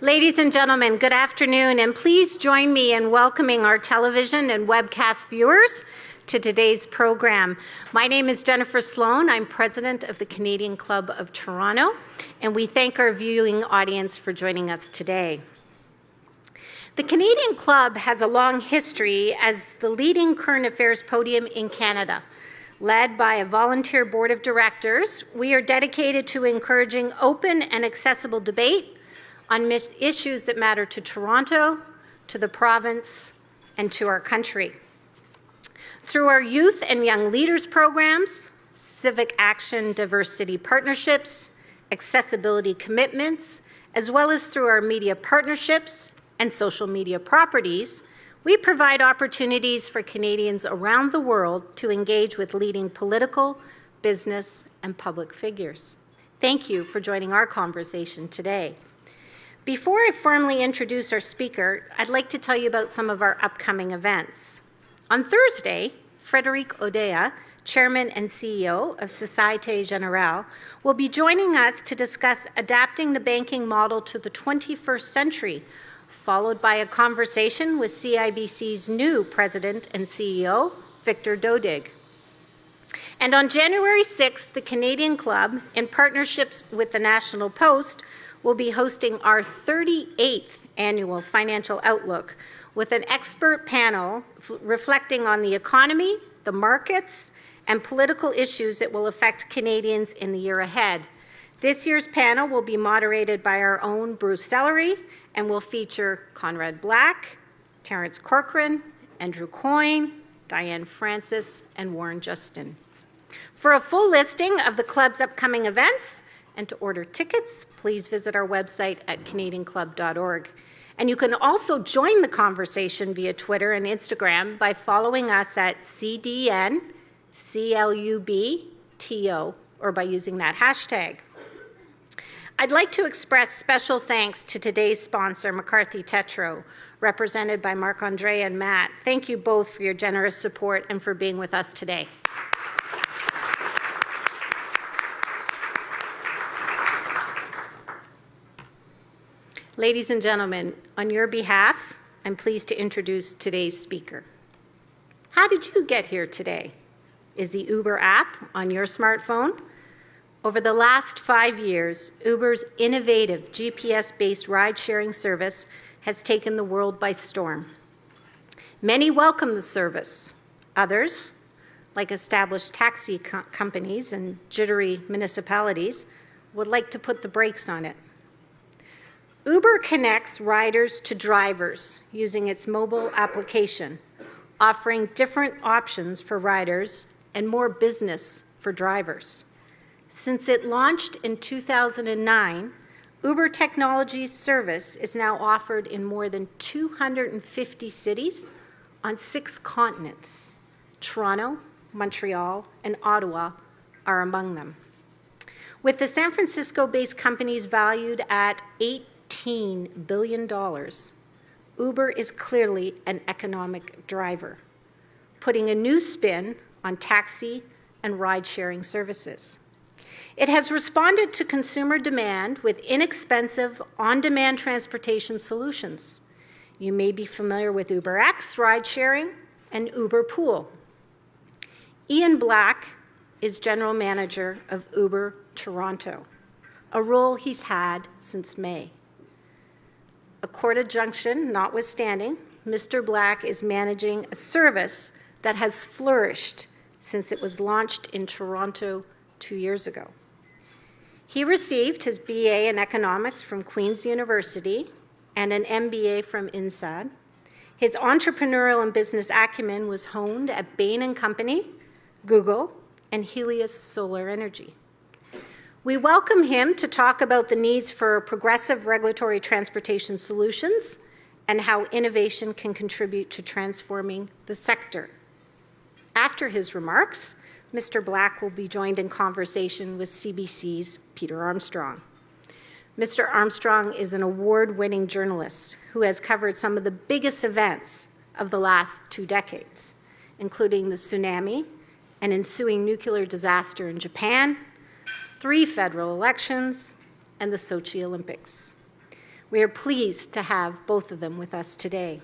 Ladies and gentlemen, good afternoon, and please join me in welcoming our television and webcast viewers to today's program. My name is Jennifer Sloan. I'm president of the Canadian Club of Toronto, and we thank our viewing audience for joining us today. The Canadian Club has a long history as the leading current affairs podium in Canada. Led by a volunteer board of directors, we are dedicated to encouraging open and accessible debate on issues that matter to Toronto, to the province, and to our country. Through our youth and young leaders programs, civic action diversity partnerships, accessibility commitments, as well as through our media partnerships and social media properties, we provide opportunities for Canadians around the world to engage with leading political, business, and public figures. Thank you for joining our conversation today. Before I formally introduce our speaker, I'd like to tell you about some of our upcoming events. On Thursday, Frédéric Oudéa, Chairman and CEO of Société Générale, will be joining us to discuss adapting the banking model to the 21st century, followed by a conversation with CIBC's new President and CEO, Victor Dodig. And on January 6th, the Canadian Club, in partnerships with the National Post, will be hosting our 38th annual Financial Outlook with an expert panel reflecting on the economy, the markets, and political issues that will affect Canadians in the year ahead. This year's panel will be moderated by our own Bruce Sellery and will feature Conrad Black, Terence Corcoran, Andrew Coyne, Diane Francis, and Warren Justin. For a full listing of the club's upcoming events and to order tickets, please visit our website at canadianclub.org. And you can also join the conversation via Twitter and Instagram by following us at CDNCLUBTO or by using that hashtag. I'd like to express special thanks to today's sponsor, McCarthy Tétrault, represented by Marc-André and Matt. Thank you both for your generous support and for being with us today. Ladies and gentlemen, on your behalf, I'm pleased to introduce today's speaker. How did you get here today? Is the Uber app on your smartphone? Over the last 5 years, Uber's innovative GPS-based ride-sharing service has taken the world by storm. Many welcome the service. Others, like established taxi companies and jittery municipalities, would like to put the brakes on it. Uber connects riders to drivers using its mobile application, offering different options for riders and more business for drivers. Since it launched in 2009, Uber Technologies service is now offered in more than 250 cities on 6 continents. Toronto, Montreal, and Ottawa are among them. With the San Francisco-based companies valued at $18 billion, Uber is clearly an economic driver, putting a new spin on taxi and ride-sharing services. It has responded to consumer demand with inexpensive, on-demand transportation solutions. You may be familiar with UberX ride-sharing and Uber Pool. Ian Black is general manager of Uber Toronto, a role he's had since May. A court injunction notwithstanding, Mr. Black is managing a service that has flourished since it was launched in Toronto 2 years ago. He received his BA in economics from Queen's University and an MBA from INSEAD. His entrepreneurial and business acumen was honed at Bain & Company, Google, and Helios Solar Energy. We welcome him to talk about the needs for progressive regulatory transportation solutions and how innovation can contribute to transforming the sector. After his remarks, Mr. Black will be joined in conversation with CBC's Peter Armstrong. Mr. Armstrong is an award-winning journalist who has covered some of the biggest events of the last 2 decades, including the tsunami, an ensuing nuclear disaster in Japan, 3 federal elections, and the Sochi Olympics. We are pleased to have both of them with us today.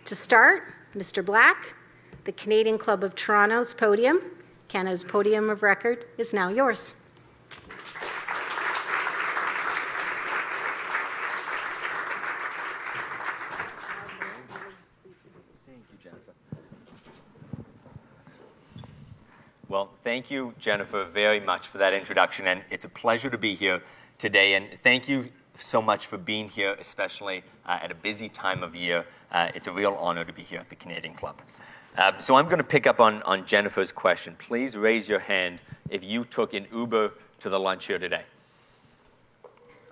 To start, Mr. Black, the Canadian Club of Toronto's podium, Canada's podium of record, is now yours. Well, thank you, Jennifer, very much for that introduction, and it's a pleasure to be here today, and thank you so much for being here, especially at a busy time of year. It's a real honor to be here at the Canadian Club. So I'm going to pick up on Jennifer's question. Please raise your hand if you took an Uber to the lunch here today.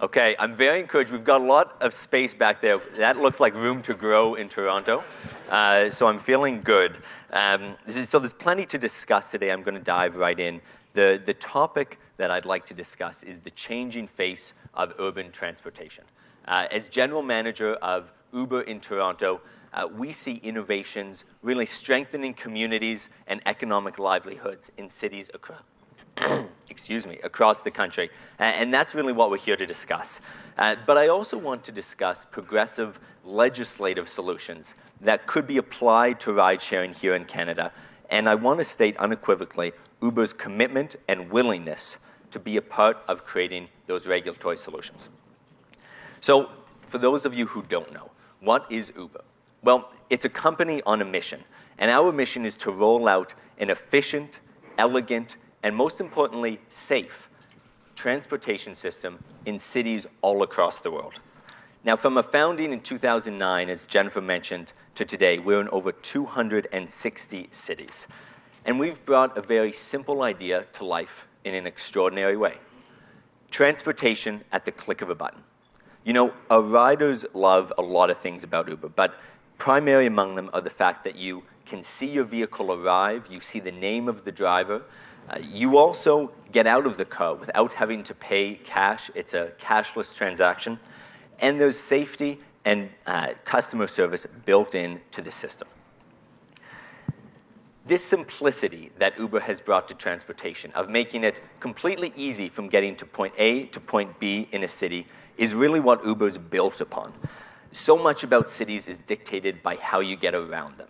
Okay, I'm very encouraged. We've got a lot of space back there. That looks like room to grow in Toronto. So I'm feeling good. So there's plenty to discuss today. I'm going to dive right in. The topic that I'd like to discuss is the changing face of urban transportation. As general manager of Uber in Toronto, we see innovations really strengthening communities and economic livelihoods in cities across the country. And that's really what we're here to discuss. But I also want to discuss progressive legislative solutions that could be applied to ride-sharing here in Canada. And I want to state unequivocally Uber's commitment and willingness to be a part of creating those regulatory solutions. So for those of you who don't know, what is Uber? Well, it's a company on a mission. And our mission is to roll out an efficient, elegant, and most importantly, safe transportation system in cities all across the world. Now, from a founding in 2009, as Jennifer mentioned, to today, we're in over 260 cities. And we've brought a very simple idea to life in an extraordinary way. Transportation at the click of a button. You know, our riders love a lot of things about Uber, but primary among them are the fact that you can see your vehicle arrive, you see the name of the driver, you also get out of the car without having to pay cash. It's a cashless transaction. And there's safety and customer service built into the system. This simplicity that Uber has brought to transportation, of making it completely easy from getting to point A to point B in a city, is really what Uber's built upon. So much about cities is dictated by how you get around them.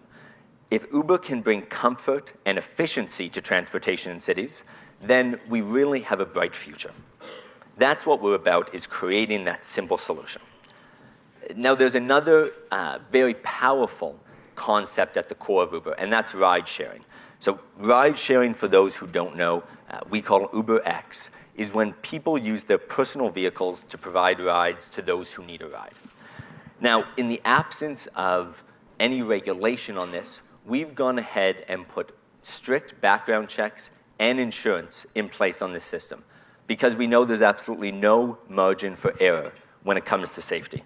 If Uber can bring comfort and efficiency to transportation in cities, then we really have a bright future. That's what we're about, is creating that simple solution. Now, there's another very powerful concept at the core of Uber, and that's ride-sharing. So ride-sharing, for those who don't know, we call UberX, is when people use their personal vehicles to provide rides to those who need a ride. Now, in the absence of any regulation on this, we've gone ahead and put strict background checks and insurance in place on this system because we know there's absolutely no margin for error when it comes to safety.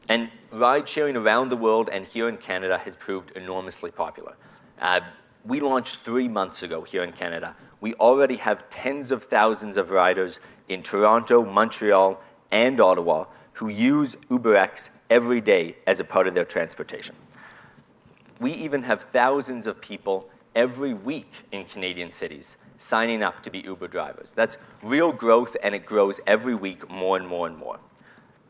And ride-sharing around the world and here in Canada has proved enormously popular. We launched 3 months ago here in Canada. We already have tens of thousands of riders in Toronto, Montreal, and Ottawa who use UberX every day as a part of their transportation. We even have thousands of people every week in Canadian cities signing up to be Uber drivers. That's real growth, and it grows every week more and more and more.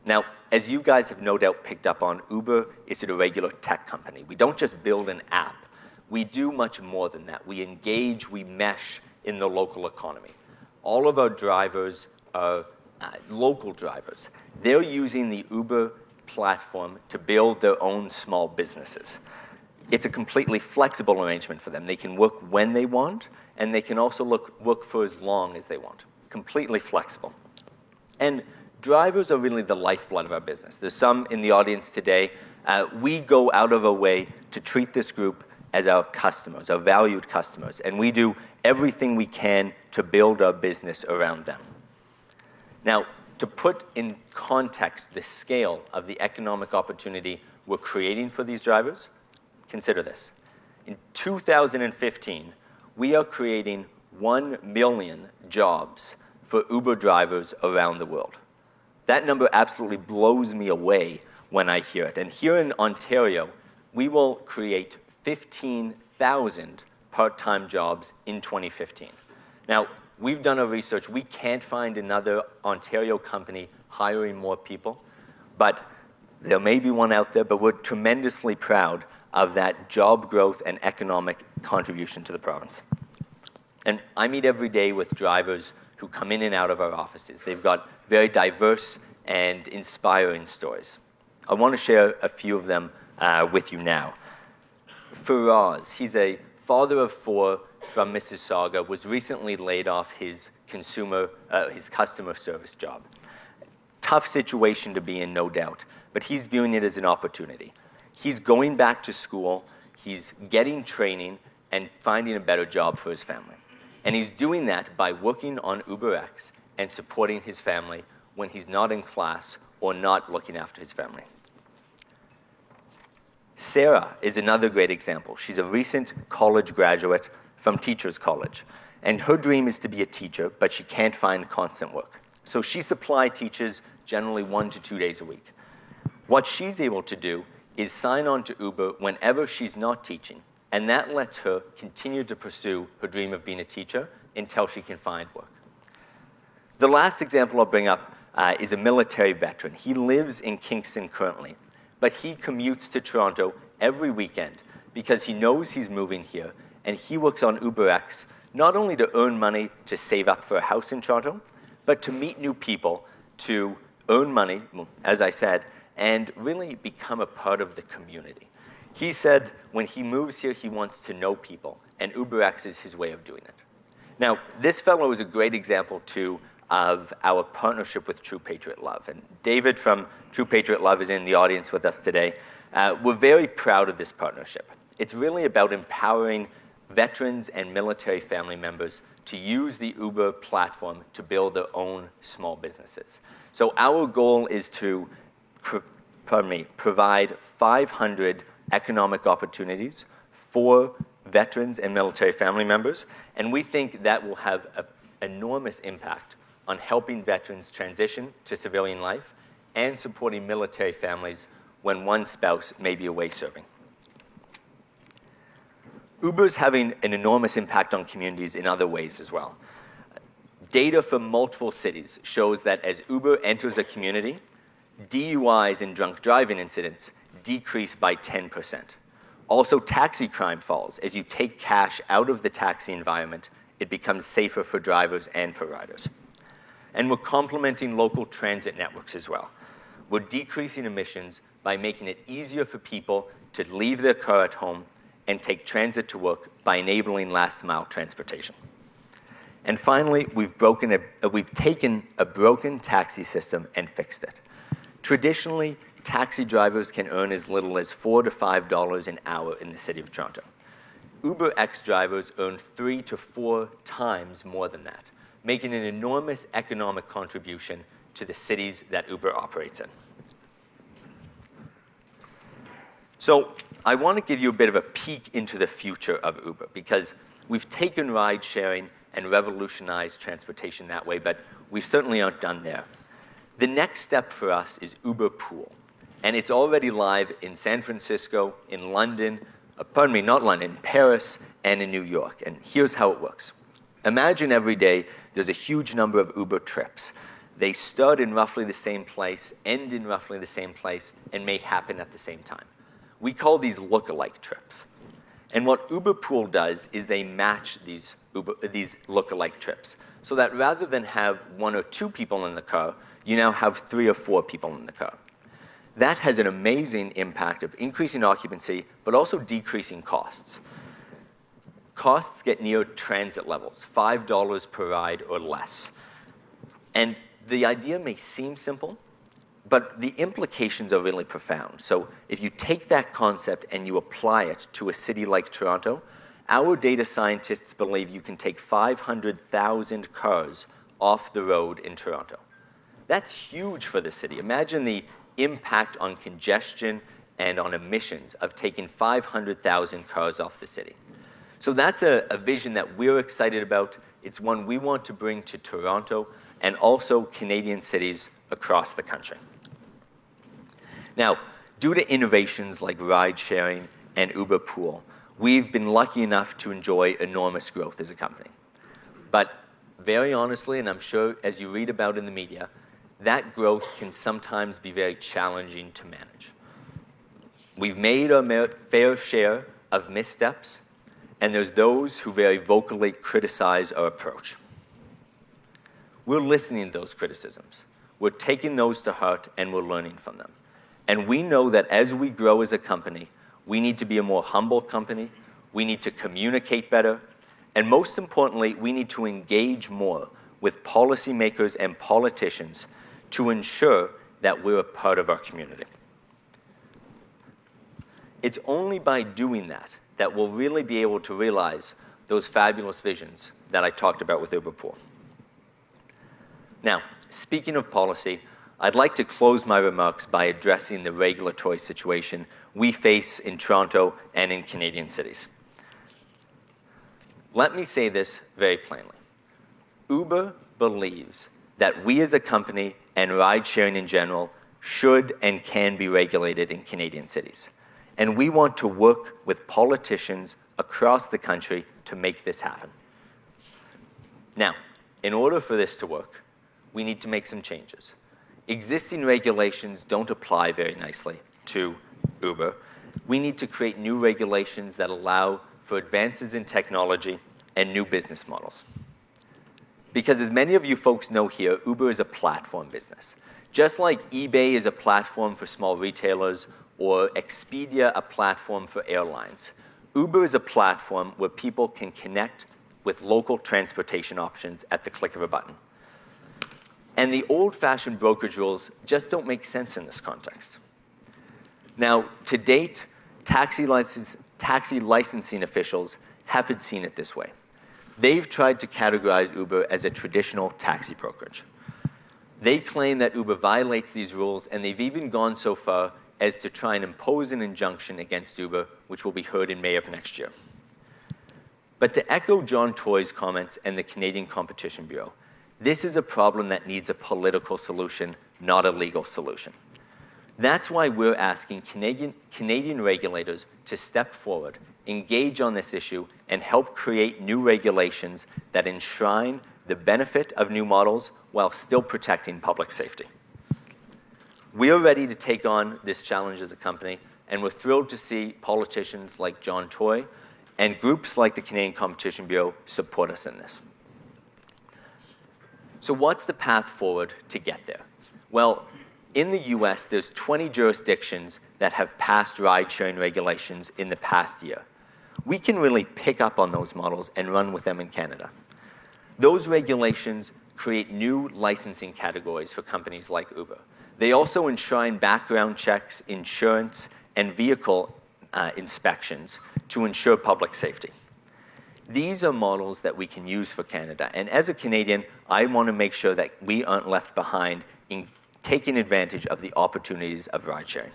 Now, as you guys have no doubt picked up on, Uber is a regular tech company. We don't just build an app. We do much more than that. We engage, we mesh in the local economy. All of our drivers are local drivers. They're using the Uber platform to build their own small businesses. It's a completely flexible arrangement for them. They can work when they want, and they can also work for as long as they want. Completely flexible. And drivers are really the lifeblood of our business. There's some in the audience today. We go out of our way to treat this group as our customers, our valued customers, and we do everything we can to build our business around them. Now, to put in context the scale of the economic opportunity we're creating for these drivers, consider this. In 2015, we are creating 1 million jobs for Uber drivers around the world. That number absolutely blows me away when I hear it. And here in Ontario, we will create 15,000 part-time jobs in 2015. Now, we've done our research. We can't find another Ontario company hiring more people. but there may be one out there, but we're tremendously proud of that job growth and economic contribution to the province. And I meet every day with drivers who come in and out of our offices. They've got very diverse and inspiring stories. I want to share a few of them with you now. Faraz, he's a father of 4 from Mississauga, was recently laid off his customer service job. Tough situation to be in, no doubt, but he's viewing it as an opportunity. He's going back to school, he's getting training, and finding a better job for his family. And he's doing that by working on UberX and supporting his family when he's not in class or not looking after his family. Sarah is another great example. She's a recent college graduate from Teachers College, and her dream is to be a teacher, but she can't find constant work. So she supply teaches generally 1 to 2 days a week. What she's able to do is sign on to Uber whenever she's not teaching, and that lets her continue to pursue her dream of being a teacher until she can find work. The last example I'll bring up is a military veteran. He lives in Kingston currently, but he commutes to Toronto every weekend because he knows he's moving here, and he works on UberX not only to earn money to save up for a house in Toronto, but to meet new people, to earn money, as I said, and really become a part of the community. He said when he moves here, he wants to know people, and UberX is his way of doing it. Now, this fellow is a great example, too, of our partnership with True Patriot Love. And David from True Patriot Love is in the audience with us today. We're very proud of this partnership. It's really about empowering veterans and military family members to use the Uber platform to build their own small businesses. So our goal is to provide 500 economic opportunities for veterans and military family members, and we think that will have an enormous impact on helping veterans transition to civilian life and supporting military families when one spouse may be away serving. Uber's having an enormous impact on communities in other ways as well. Data from multiple cities shows that as Uber enters a community, DUIs and drunk driving incidents decrease by 10%. Also, taxi crime falls. As you take cash out of the taxi environment, it becomes safer for drivers and for riders. And we're complementing local transit networks as well. We're decreasing emissions by making it easier for people to leave their car at home and take transit to work by enabling last-mile transportation. And finally, we've taken a broken taxi system and fixed it. Traditionally, taxi drivers can earn as little as $4 to $5 an hour in the city of Toronto. UberX drivers earn 3 to 4 times more than that, making an enormous economic contribution to the cities that Uber operates in. So I want to give you a bit of a peek into the future of Uber, because we've taken ride sharing and revolutionized transportation that way, but we certainly aren't done there. The next step for us is Uber Pool, and it's already live in San Francisco, in London, Paris, and in New York. And here's how it works. Imagine every day there's a huge number of Uber trips. They start in roughly the same place, end in roughly the same place, and may happen at the same time. We call these look-alike trips. And what Uber Pool does is they match these look-alike trips, so that rather than have 1 or 2 people in the car, you now have 3 or 4 people in the car. That has an amazing impact of increasing occupancy, but also decreasing costs. Costs get near transit levels, $5 per ride or less. And the idea may seem simple, but the implications are really profound. So if you take that concept and you apply it to a city like Toronto, our data scientists believe you can take 500,000 cars off the road in Toronto. That's huge for the city. Imagine the impact on congestion and on emissions of taking 500,000 cars off the city. So that's a vision that we're excited about. It's one we want to bring to Toronto and also Canadian cities across the country. Now, due to innovations like ride sharing and Uber Pool, we've been lucky enough to enjoy enormous growth as a company. But very honestly, and I'm sure as you read about in the media, that growth can sometimes be very challenging to manage. We've made our fair share of missteps, and there's those who very vocally criticize our approach. We're listening to those criticisms. We're taking those to heart, and we're learning from them. And we know that as we grow as a company, we need to be a more humble company, we need to communicate better, and most importantly, we need to engage more with policymakers and politicians to ensure that we're a part of our community. It's only by doing that that we'll really be able to realize those fabulous visions that I talked about with Uber Pool. Now, speaking of policy, I'd like to close my remarks by addressing the regulatory situation we face in Toronto and in Canadian cities. Let me say this very plainly. Uber believes that we as a company and ride-sharing in general should and can be regulated in Canadian cities. And we want to work with politicians across the country to make this happen. Now, in order for this to work, we need to make some changes. Existing regulations don't apply very nicely to Uber. We need to create new regulations that allow for advances in technology and new business models. Because as many of you folks know here, Uber is a platform business. Just like eBay is a platform for small retailers or Expedia a platform for airlines, Uber is a platform where people can connect with local transportation options at the click of a button. And the old-fashioned brokerage rules just don't make sense in this context. Now, to date, taxi licensing officials haven't seen it this way. They've tried to categorize Uber as a traditional taxi brokerage. They claim that Uber violates these rules, and they've even gone so far as to try and impose an injunction against Uber, which will be heard in May of next year. But to echo John Toy's comments and the Canadian Competition Bureau, this is a problem that needs a political solution, not a legal solution. That's why we're asking Canadian regulators to step forward, engage on this issue, and help create new regulations that enshrine the benefit of new models while still protecting public safety. We are ready to take on this challenge as a company, and we're thrilled to see politicians like John Toy and groups like the Canadian Competition Bureau support us in this. So what's the path forward to get there? Well, in the US, there's 20 jurisdictions that have passed ride-sharing regulations in the past year. We can really pick up on those models and run with them in Canada. Those regulations create new licensing categories for companies like Uber. They also enshrine background checks, insurance, and vehicle inspections to ensure public safety. These are models that we can use for Canada. And as a Canadian, I want to make sure that we aren't left behind in taking advantage of the opportunities of ride-sharing.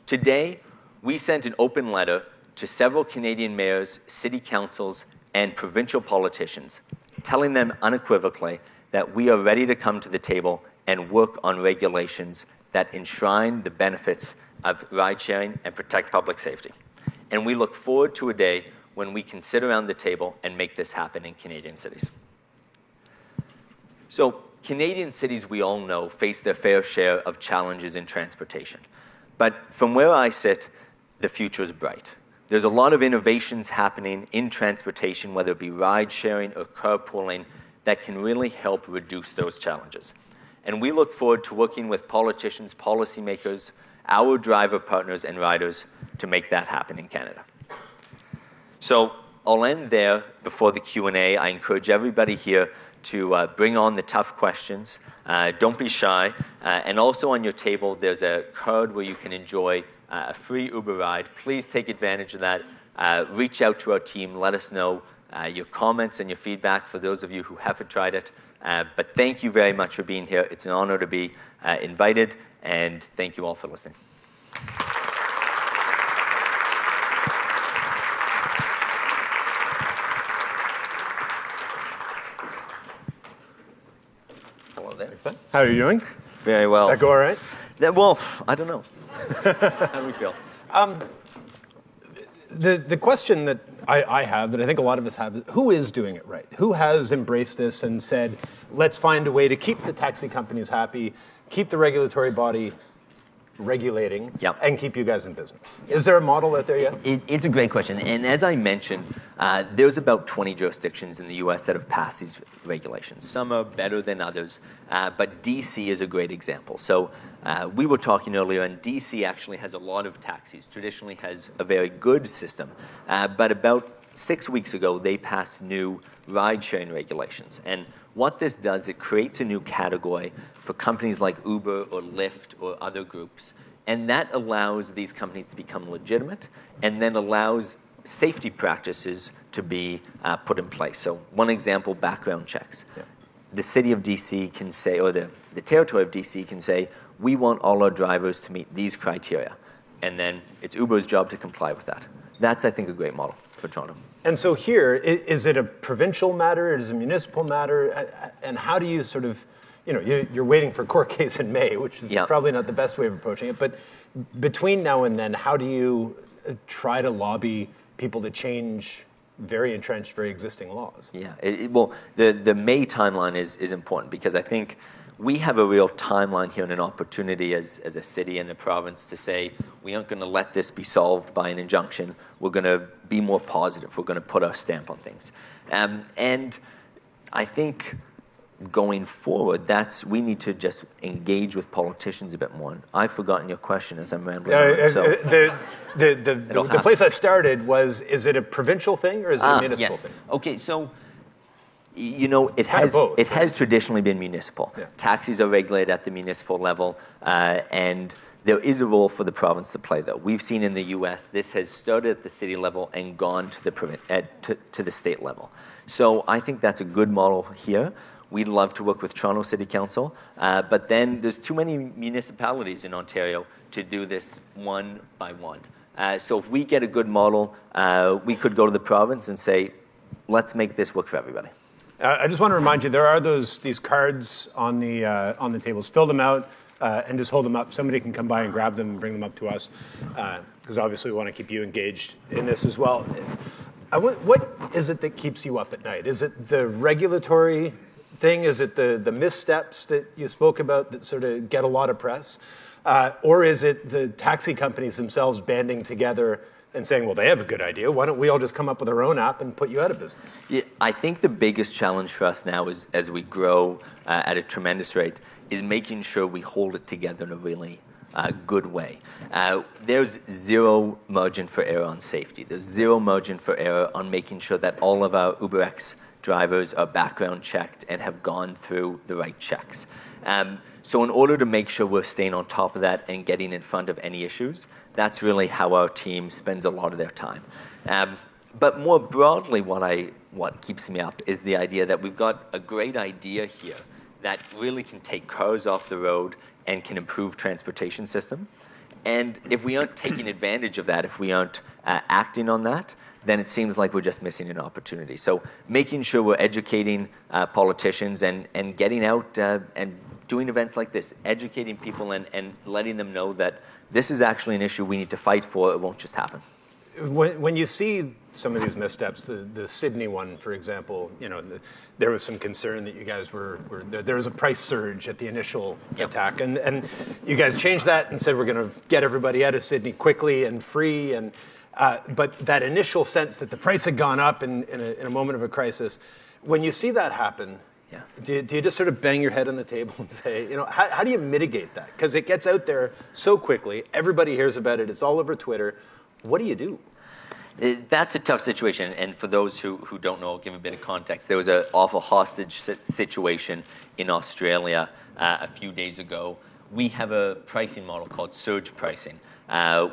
Today, we sent an open letter to several Canadian mayors, city councils, and provincial politicians, telling them unequivocally that we are ready to come to the table and work on regulations that enshrine the benefits of ride-sharing and protect public safety. And we look forward to a day when we can sit around the table and make this happen in Canadian cities. So Canadian cities, we all know, face their fair share of challenges in transportation. But from where I sit, the future is bright. There's a lot of innovations happening in transportation, whether it be ride-sharing or carpooling, that can really help reduce those challenges. And we look forward to working with politicians, policymakers, our driver partners, and riders to make that happen in Canada. So I'll end there before the Q&A. I encourage everybody here to bring on the tough questions. Don't be shy. And also on your table, there's a card where you can enjoy a free Uber ride. Please take advantage of that. Reach out to our team. Let us know your comments and your feedback for those of you who haven't tried it. But thank you very much for being here. It's an honor to be invited, and thank you all for listening. Hello there. How are you doing? Very well. That go all right? Well, I don't know. How do we feel? The question that I have, that I think a lot of us have, is who is doing it right? Who has embraced this and said, let's find a way to keep the taxi companies happy, keep the regulatory body regulating, and keep you guys in business? Is there a model out there yet? It's a great question. And as I mentioned, there's about 20 jurisdictions in the U.S. that have passed these regulations. Some are better than others, but D.C. is a great example. So we were talking earlier, and D.C. actually has a lot of taxis, traditionally has a very good system. But about 6 weeks ago, they passed new ride-sharing regulations. And what this does, it creates a new category for companies like Uber or Lyft or other groups. And that allows these companies to become legitimate and then allows safety practices to be put in place. So one example, background checks. The city of D.C. can say, or the territory of D.C. can say, we want all our drivers to meet these criteria. And then it's Uber's job to comply with that. That's, I think, a great model for Toronto. And so here, is it a provincial matter? Is it a municipal matter? And how do you sort of, you're waiting for a court case in May, which is probably not the best way of approaching it. But between now and then, how do you try to lobby people to change very entrenched, very existing laws? Yeah, well, the May timeline is important because I think we have a real timeline here and an opportunity as a city and a province to say, we aren't going to let this be solved by an injunction. We're going to be more positive. We're going to put our stamp on things. And I think going forward, we need to just engage with politicians a bit more. And I've forgotten your question as I'm rambling on. So the place I started was, is it a provincial thing or is it a municipal thing? Okay, so it has traditionally been municipal. Taxis are regulated at the municipal level, and there is a role for the province to play, though. We've seen in the U.S. this has started at the city level and gone to the state level. So I think that's a good model here. We'd love to work with Toronto City Council, but then there's too many municipalities in Ontario to do this one by one. So if we get a good model, we could go to the province and say, let's make this work for everybody. I just want to remind you, there are these cards on the tables. Fill them out and just hold them up. Somebody can come by and grab them and bring them up to us, because obviously we want to keep you engaged in this as well. What is it that keeps you up at night? Is it the regulatory thing? Is it the missteps that you spoke about that sort of get a lot of press? Or is it the taxi companies themselves banding together and saying, well, they have a good idea. Why don't we all just come up with our own app and put you out of business? Yeah, I think the biggest challenge for us now is, as we grow at a tremendous rate, is making sure we hold it together in a really good way. There's zero margin for error on safety. There's zero margin for error on making sure that all of our UberX drivers are background checked and have gone through the right checks. So in order to make sure we're staying on top of that and getting in front of any issues, that's really how our team spends a lot of their time. But more broadly, what keeps me up is the idea that we've got a great idea here that really can take cars off the road and can improve transportation system. And if we aren't taking advantage of that, if we aren't acting on that, then it seems like we're just missing an opportunity. So making sure we're educating politicians and getting out and doing events like this, educating people and letting them know that this is actually an issue we need to fight for. It won't just happen. When you see some of these missteps, the Sydney one, for example, there was some concern that you guys there was a price surge at the initial attack, and you guys changed that and said we're going to get everybody out of Sydney quickly and free, but that initial sense that the price had gone up in a moment of a crisis, when you see that happen, do you just sort of bang your head on the table and say, how do you mitigate that? Because it gets out there so quickly, everybody hears about it, it's all over Twitter. What do you do? That's a tough situation, and for those who don't know, I'll give a bit of context. There was an awful hostage situation in Australia a few days ago. We have a pricing model called surge pricing,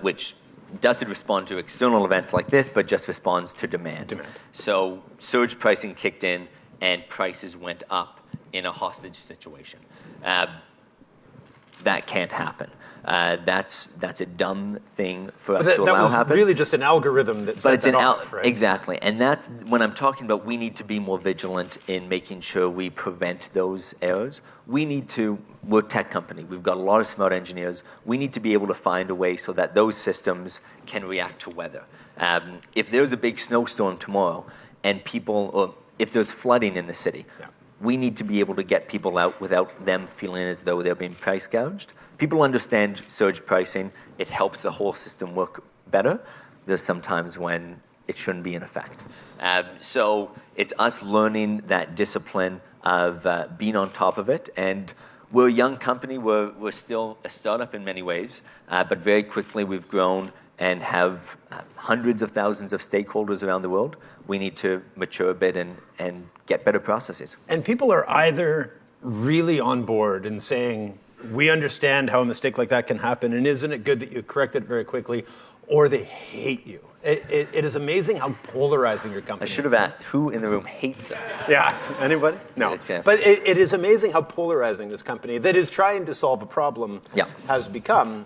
which doesn't respond to external events like this, but just responds to demand. So surge pricing kicked in, and prices went up in a hostage situation. that can't happen. That's a dumb thing for us But to that allow was happen. really just an algorithm that But set it's that off, right? exactly, and that's when I'm talking about we need to be more vigilant in making sure we prevent those errors. We're a tech company. We've got a lot of smart engineers. We need to be able to find a way so that those systems can react to weather. If there's a big snowstorm tomorrow, and or if there's flooding in the city, we need to be able to get people out without them feeling as though they're being price gouged. People understand surge pricing. It helps the whole system work better. There's sometimes when it shouldn't be in effect. So it's us learning that discipline of being on top of it. And we're a young company. We're still a startup in many ways, but very quickly we've grown and have hundreds of thousands of stakeholders around the world. We need to mature a bit and get better processes. And people are either really on board and saying, we understand how a mistake like that can happen, and isn't it good that you correct it very quickly, or they hate you. It is amazing how polarizing your company is. I should have asked, who in the room hates us? Yeah, anybody? No. Okay. But it is amazing how polarizing this company that is trying to solve a problem has become.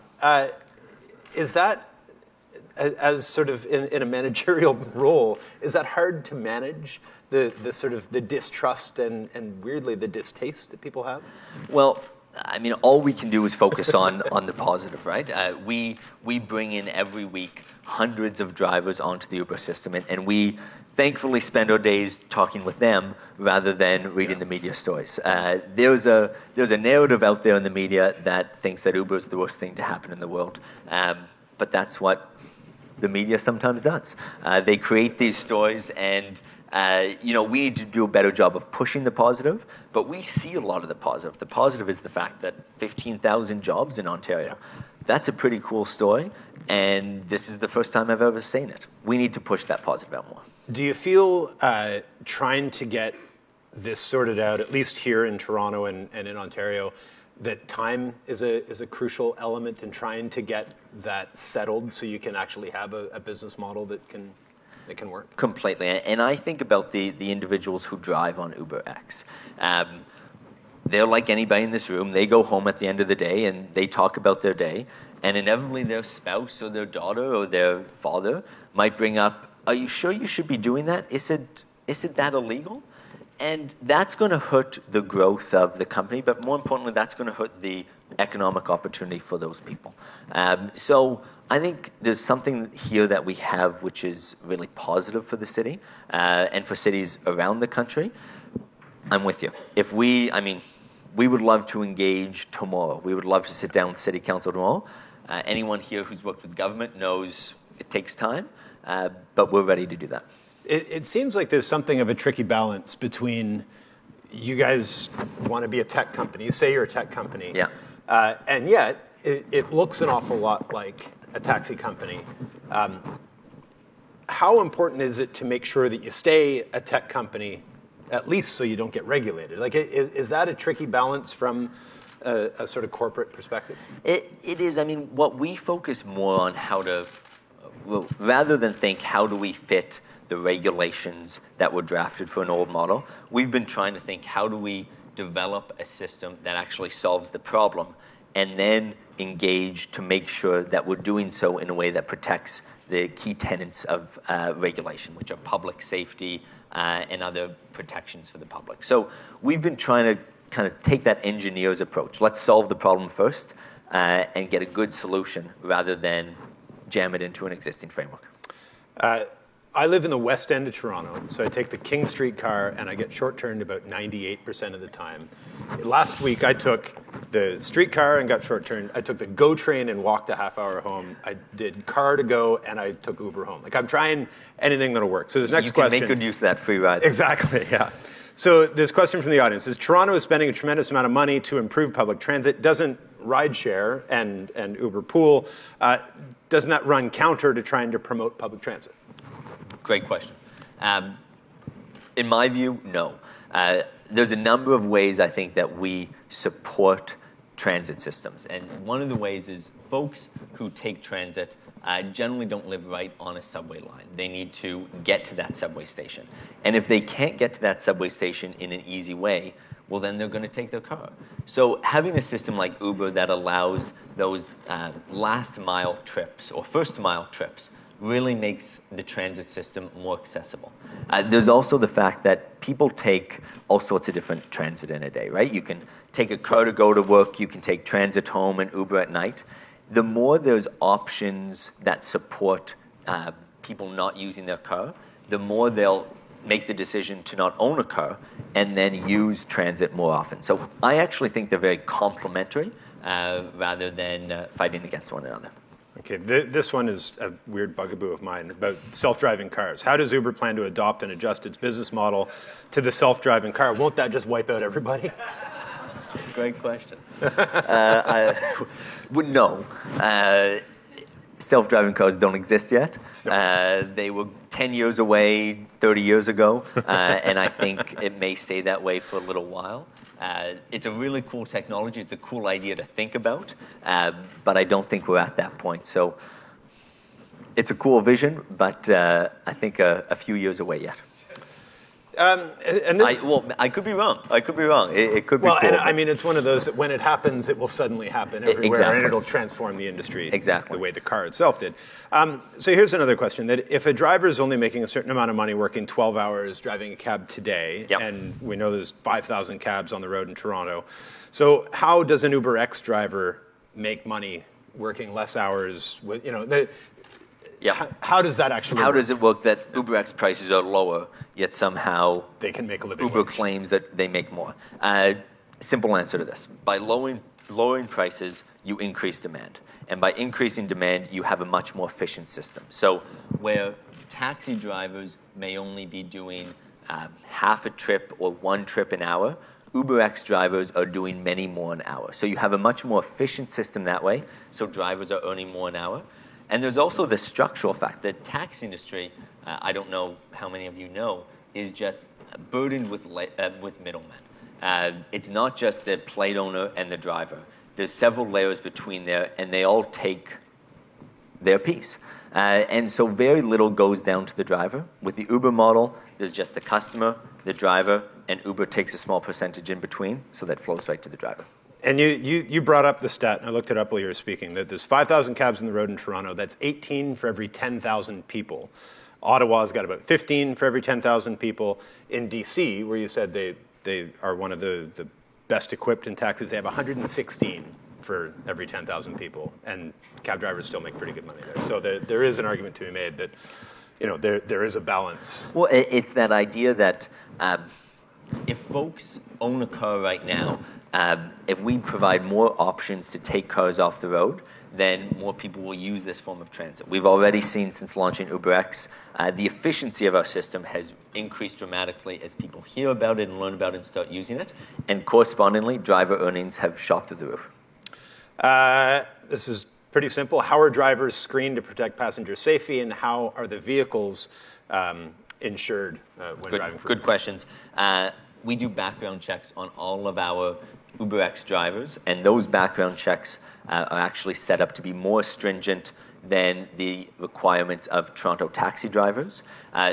Is that, as sort of in a managerial role, is that hard to manage? The sort of the distrust and weirdly the distaste that people have? Well, I mean, all we can do is focus on the positive, right? We bring in every week hundreds of drivers onto the Uber system, and we thankfully spend our days talking with them rather than reading the media stories. There's a narrative out there in the media that thinks that Uber is the worst thing to happen in the world, but that's what the media sometimes does. They create these stories and we need to do a better job of pushing the positive, but we see a lot of the positive. The positive is the fact that 15,000 jobs in Ontario. That's a pretty cool story, and this is the first time I've ever seen it. We need to push that positive out more. Do you feel trying to get this sorted out, at least here in Toronto and in Ontario, that time is a crucial element in trying to get that settled so you can actually have a business model that can work? Completely. And I think about the individuals who drive on UberX. They're like anybody in this room. They go home at the end of the day and they talk about their day. And inevitably their spouse or their daughter or their father might bring up, are you sure you should be doing that? Isn't that illegal? And that's going to hurt the growth of the company, but more importantly, that's going to hurt the economic opportunity for those people. So I think there's something here that we have which is really positive for the city and for cities around the country. I'm with you. We would love to engage tomorrow. We would love to sit down with City Council tomorrow. Anyone here who's worked with government knows it takes time, but we're ready to do that. It seems like there's something of a tricky balance between you guys want to be a tech company, you say you're a tech company, and yet it looks an awful lot like a taxi company. How important is it to make sure that you stay a tech company, at least so you don't get regulated? Like, is that a tricky balance from a sort of corporate perspective? It is. I mean, what we focus more on rather than think how do we fit the regulations that were drafted for an old model, we've been trying to think how do we develop a system that actually solves the problem and then engage to make sure that we're doing so in a way that protects the key tenets of regulation, which are public safety and other protections for the public. So we've been trying to kind of take that engineer's approach. Let's solve the problem first and get a good solution rather than jam it into an existing framework. I live in the west end of Toronto, so I take the King Street car and I get short-turned about 98% of the time. Last week I took the streetcar and got short-turned. I took the GO train and walked a half hour home. I did car to go and I took Uber home. Like, I'm trying anything that'll work. So this next question. You can make good use of that free ride. Exactly, yeah. So this question from the audience is, Toronto is spending a tremendous amount of money to improve public transit. Doesn't rideshare and Uber Pool, doesn't that run counter to trying to promote public transit? Great question. In my view, no. There's a number of ways I think that we support transit systems. And one of the ways is folks who take transit generally don't live right on a subway line. They need to get to that subway station. And if they can't get to that subway station in an easy way, well, then they're going to take their car. So having a system like Uber that allows those last mile trips or first mile trips really makes the transit system more accessible. There's also the fact that people take all sorts of different transit in a day, right? You can take a car to go to work, you can take transit home and Uber at night. The more there's options that support people not using their car, the more they'll make the decision to not own a car and then use transit more often. So I actually think they're very complementary rather than fighting against one another. Okay, this one is a weird bugaboo of mine about self-driving cars. How does Uber plan to adopt and adjust its business model to the self-driving car? Won't that just wipe out everybody? Great question. No. Self-driving cars don't exist yet. They were 10 years away 30 years ago, and I think it may stay that way for a little while. It's a really cool technology. It's a cool idea to think about, but I don't think we're at that point. So it's a cool vision, but I think a few years away yet. I could be wrong. It could be cool. And I mean, it's one of those that when it happens, it will suddenly happen everywhere, exactly. and it'll transform the industry exactly the way the car itself did. So here's another question: that if a driver is only making a certain amount of money working 12 hours driving a cab today, yep. and we know there's 5,000 cabs on the road in Toronto, so how does an UberX driver make money working less hours? Yeah. How does that actually work? How does it work that UberX prices are lower, yet somehow they can make a living? Uber claims that they make more? Simple answer to this. By lowering prices, you increase demand. And by increasing demand, you have a much more efficient system. So where taxi drivers may only be doing half a trip or one trip an hour, UberX drivers are doing many more an hour. So you have a much more efficient system that way, so drivers are earning more an hour. And there's also the structural fact that the taxi industry, I don't know how many of you know, is just burdened with middlemen. It's not just the plate owner and the driver. There's several layers between there, and they all take their piece. And so very little goes down to the driver. With the Uber model, there's just the customer, the driver, and Uber takes a small percentage in between, so that flows right to the driver. And you brought up the stat, and I looked it up while you were speaking, that there's 5,000 cabs on the road in Toronto. That's 18 for every 10,000 people. Ottawa's got about 15 for every 10,000 people. In D.C., where you said they are one of the best equipped in taxis, they have 116 for every 10,000 people. And cab drivers still make pretty good money there. So there is an argument to be made that there is a balance. Well, it's that idea that if folks own a car right now, if we provide more options to take cars off the road, then more people will use this form of transit. We've already seen since launching UberX, the efficiency of our system has increased dramatically as people hear about it and learn about it and start using it. And correspondingly, driver earnings have shot through the roof. This is pretty simple. How are drivers screened to protect passenger safety, and how are the vehicles insured when driving for Good questions. We do background checks on all of our UberX drivers, and those background checks are actually set up to be more stringent than the requirements of Toronto taxi drivers.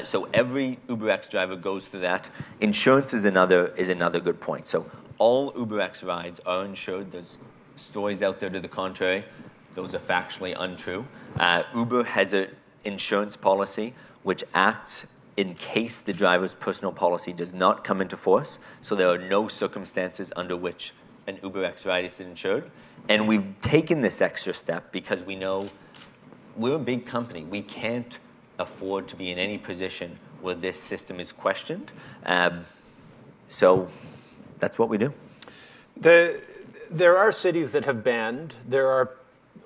So every UberX driver goes through that. Insurance is another good point. So all UberX rides are insured. There's stories out there to the contrary. Those are factually untrue. Uber has an insurance policy which acts in case the driver's personal policy does not come into force. So there are no circumstances under which an UberX ride is insured. And we've taken this extra step because we know we're a big company. We can't afford to be in any position where this system is questioned. So that's what we do. There are cities that have banned. There are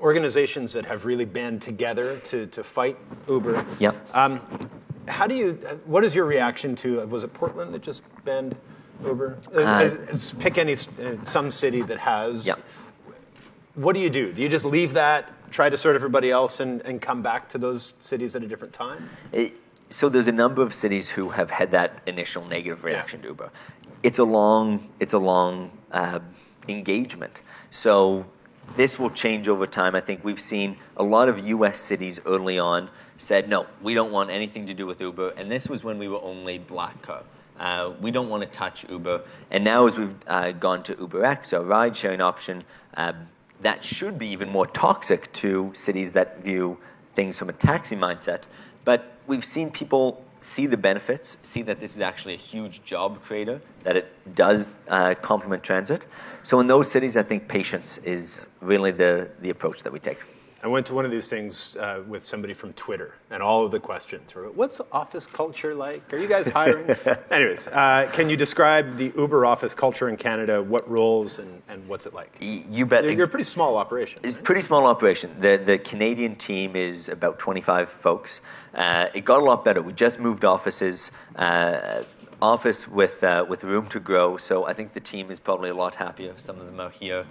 organizations that have really band together to fight Uber. Yeah. What is your reaction to, was it Portland that just banned Uber? Pick some city that has. Yeah. What do? Do you just leave that, try to sort everybody else, and come back to those cities at a different time? So there's a number of cities who have had that initial negative reaction to Uber. It's a long engagement. So this will change over time. I think we've seen a lot of U.S. cities early on said, no, we don't want anything to do with Uber. And this was when we were only black car. We don't want to touch Uber. And now as we've gone to UberX, our ride-sharing option, that should be even more toxic to cities that view things from a taxi mindset. But we've seen people see the benefits, see that this is actually a huge job creator, that it does complement transit. So in those cities, I think patience is really the approach that we take. I went to one of these things with somebody from Twitter, and all of the questions were, what's office culture like? Are you guys hiring? Anyways, can you describe the Uber office culture in Canada? What roles and what's it like? You bet. You're a pretty small operation. It's a right? pretty small operation. The Canadian team is about 25 folks. It got a lot better. We just moved offices. Office with room to grow, so I think the team is probably a lot happier. Some of them are here.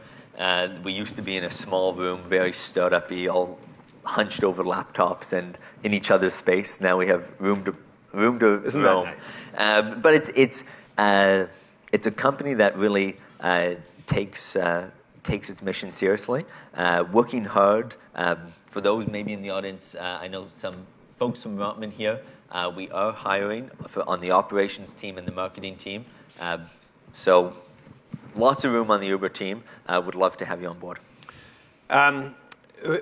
We used to be in a small room, very startup-y, all hunched over laptops and in each other's space. Now we have room to Isn't roam. that nice? But it's a company that really takes its mission seriously, working hard. For those maybe in the audience, I know some folks from Rotman here. We are hiring on the operations team and the marketing team. So lots of room on the Uber team. Would love to have you on board.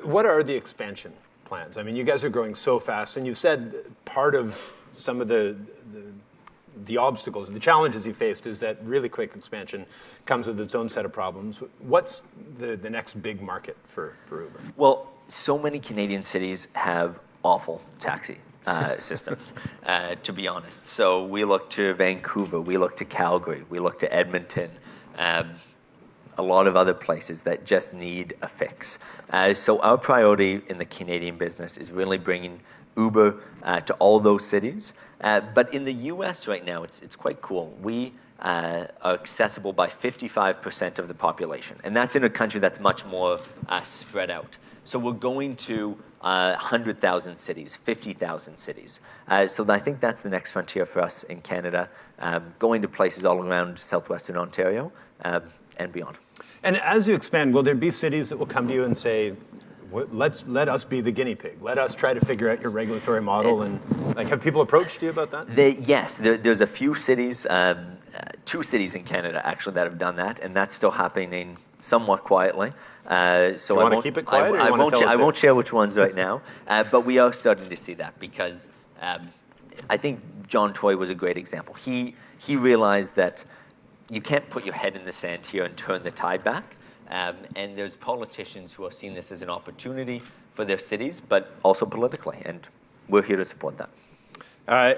What are the expansion plans? I mean, you guys are growing so fast, and you said part of some of the obstacles, the challenges you faced is that really quick expansion comes with its own set of problems. What's the next big market for Uber? Well, so many Canadian cities have awful taxi systems, to be honest. So we look to Vancouver, we look to Calgary, we look to Edmonton, a lot of other places that just need a fix. So our priority in the Canadian business is really bringing Uber to all those cities. But in the US right now, it's quite cool. We are accessible by 55% of the population. And that's in a country that's much more spread out. So we're going to 100,000 cities, 50,000 cities. So I think that's the next frontier for us in Canada, going to places all around southwestern Ontario and beyond. And as you expand, will there be cities that will come to you and say, let us be the guinea pig. Let us try to figure out your regulatory model. And like, have people approached you about that? Yes, there's a few cities, 2 cities in Canada actually that have done that, and that's still happening somewhat quietly. So you want to keep it quiet? I won't share which ones right now, but we are starting to see that because I think John Toy was a great example. He realized that you can't put your head in the sand here and turn the tide back. And there's politicians who are seeing this as an opportunity for their cities, but also politically, and we're here to support that.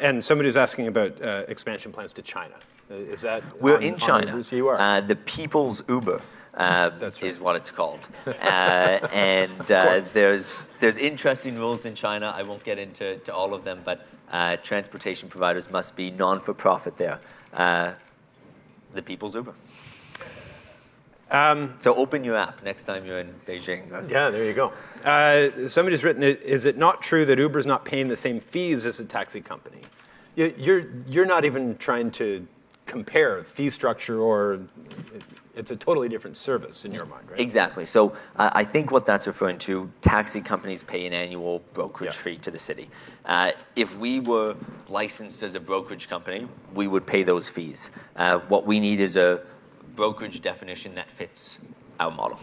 And somebody's asking about expansion plans to China. Is that we're in China? You are. The People's Uber That's right. is what it's called, and there's interesting rules in China. I won't get into all of them, but transportation providers must be non-for-profit there. The People's Uber. So open your app next time you're in Beijing. Yeah, there you go. Somebody's written, is it not true that Uber's not paying the same fees as a taxi company? You're not even trying to compare fee structure, or it's a totally different service in your mind, right? Exactly. So I think what that's referring to, taxi companies pay an annual brokerage fee to the city. If we were licensed as a brokerage company, we would pay those fees. What we need is a brokerage definition that fits our model.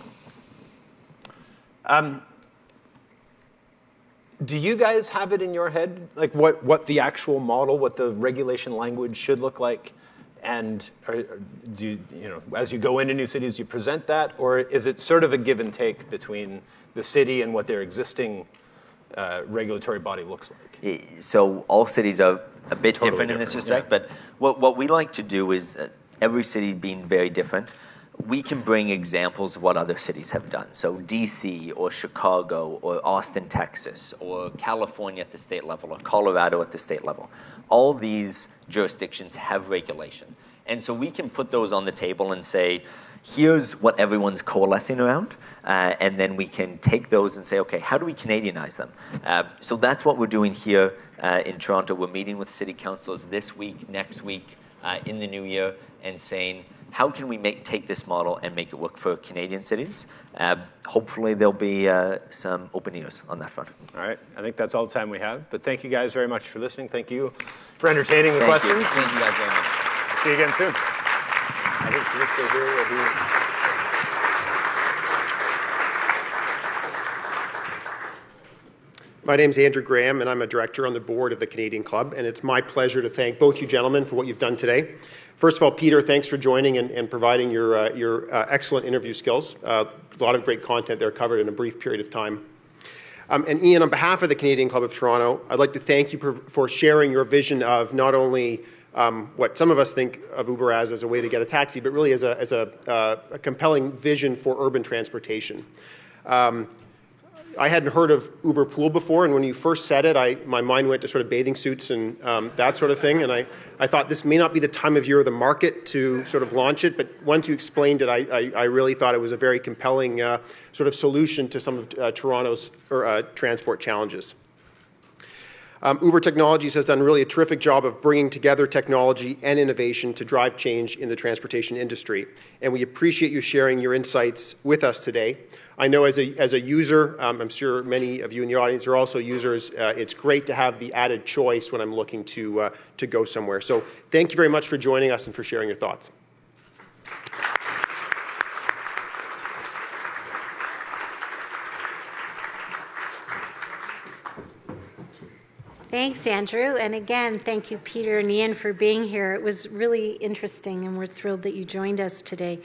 Do you guys have it in your head, like what the actual model, what the regulation language should look like? And do you, as you go into new cities, do you present that, or is it sort of a give and take between the city and what their existing regulatory body looks like? So all cities are a bit Totally different in this different, respect, but what we like to do is, every city being very different, we can bring examples of what other cities have done. So DC or Chicago or Austin, Texas, or California at the state level, or Colorado at the state level. All these jurisdictions have regulation. And so we can put those on the table and say, here's what everyone's coalescing around, and then we can take those and say, okay, how do we Canadianize them? So that's what we're doing here in Toronto. We're meeting with city councils this week, next week, in the new year, and saying, how can we take this model and make it work for Canadian cities? Hopefully there'll be some open ears on that front. All right. I think that's all the time we have. But thank you guys very much for listening. Thank you for entertaining the questions. Thank you guys very much. See you again soon. I think this stay here will be. My name is Andrew Graham, and I'm a director on the board of the Canadian Club, and it's my pleasure to thank both you gentlemen for what you've done today. First of all, Peter, thanks for joining and providing your excellent interview skills. A lot of great content there covered in a brief period of time. And Ian, on behalf of the Canadian Club of Toronto, I'd like to thank you for sharing your vision of not only what some of us think of Uber as a way to get a taxi, but really as a compelling vision for urban transportation. I hadn't heard of Uber Pool before, and when you first said it, my mind went to sort of bathing suits and that sort of thing, and I thought this may not be the time of year or the market to sort of launch it, but once you explained it, I really thought it was a very compelling sort of solution to some of Toronto's transport challenges. Uber Technologies has done really a terrific job of bringing together technology and innovation to drive change in the transportation industry, and we appreciate you sharing your insights with us today. I know as a user, I'm sure many of you in the audience are also users, it's great to have the added choice when I'm looking to go somewhere. So thank you very much for joining us and for sharing your thoughts. Thanks, Andrew. And again, thank you, Peter and Ian, for being here. It was really interesting, and we're thrilled that you joined us today.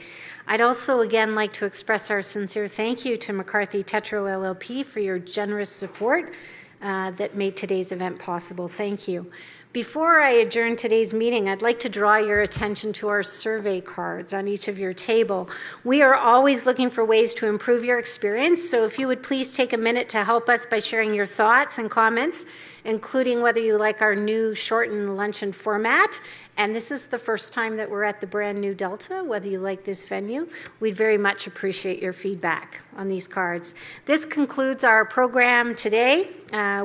I'd also, again, like to express our sincere thank you to McCarthy Tetro LLP for your generous support that made today's event possible. Thank you. Before I adjourn today's meeting, I'd like to draw your attention to our survey cards on each of your table. We are always looking for ways to improve your experience, so if you would please take a minute to help us by sharing your thoughts and comments, including whether you like our new shortened luncheon format. And this is the first time that we're at the brand new Delta, whether you like this venue. We'd very much appreciate your feedback on these cards. This concludes our program today,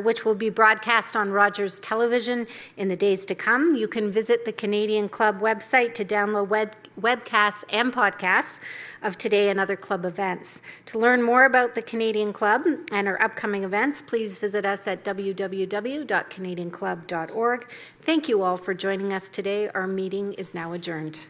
which will be broadcast on Rogers Television in the days to come. You can visit the Canadian Club website to download webcasts and podcasts of today and other club events. To learn more about the Canadian Club and our upcoming events, please visit us at www.canadianclub.org. Thank you all for joining us today. Our meeting is now adjourned.